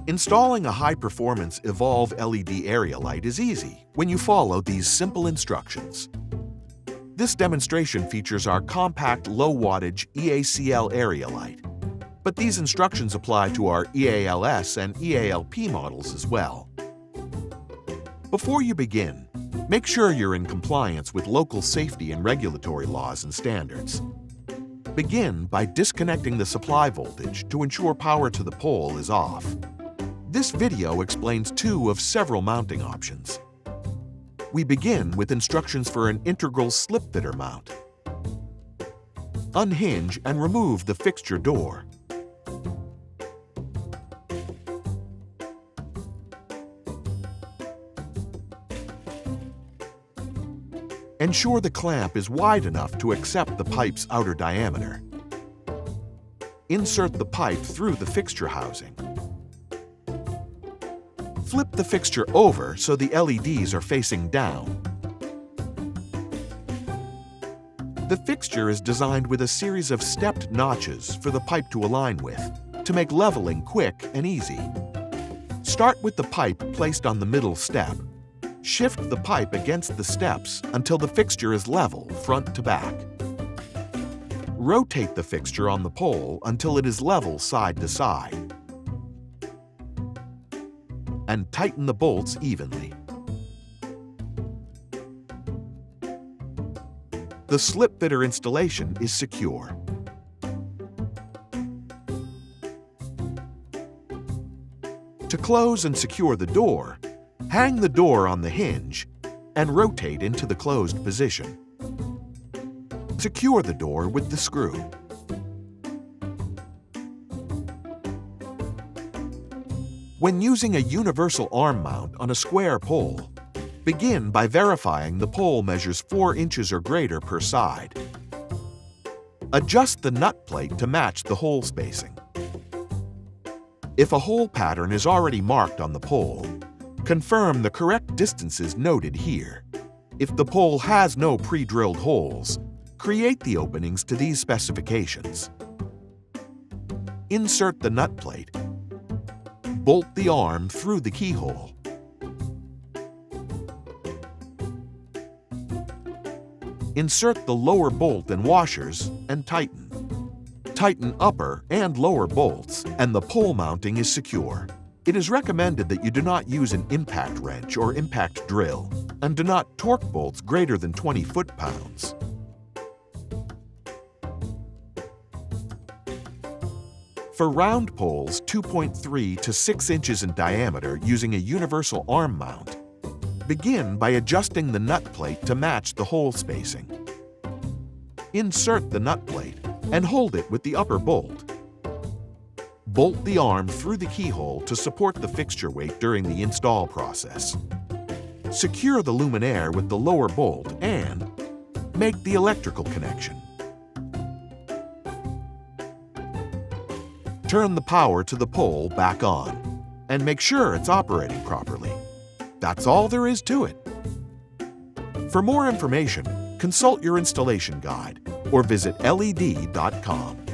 Installing a high-performance Evolve LED area light is easy when you follow these simple instructions. This demonstration features our compact low-wattage EACL area light, but these instructions apply to our EALS and EALP models as well. Before you begin, make sure you're in compliance with local safety and regulatory laws and standards. Begin by disconnecting the supply voltage to ensure power to the pole is off. This video explains two of several mounting options. We begin with instructions for an integral slip fitter mount. Unhinge and remove the fixture door. Ensure the clamp is wide enough to accept the pipe's outer diameter. Insert the pipe through the fixture housing. Flip the fixture over so the LEDs are facing down. The fixture is designed with a series of stepped notches for the pipe to align with, to make leveling quick and easy. Start with the pipe placed on the middle step. Shift the pipe against the steps until the fixture is level front to back. Rotate the fixture on the pole until it is level side to side. And tighten the bolts evenly. The slip fitter installation is secure. To close and secure the door, hang the door on the hinge and rotate into the closed position. Secure the door with the screw. When using a universal arm mount on a square pole, begin by verifying the pole measures 4 inches or greater per side. Adjust the nut plate to match the hole spacing. If a hole pattern is already marked on the pole, confirm the correct distances noted here. If the pole has no pre-drilled holes, create the openings to these specifications. Insert the nut plate. Bolt the arm through the keyhole. Insert the lower bolt and washers and tighten. Tighten upper and lower bolts, and the pole mounting is secure. It is recommended that you do not use an impact wrench or impact drill, and do not torque bolts greater than 20 foot-pounds. For round poles 2.3 to 6 inches in diameter using a universal arm mount, begin by adjusting the nut plate to match the hole spacing. Insert the nut plate and hold it with the upper bolt. Bolt the arm through the keyhole to support the fixture weight during the install process. Secure the luminaire with the lower bolt and make the electrical connection. Turn the power to the pole back on and make sure it's operating properly. That's all there is to it. For more information, consult your installation guide or visit led.com.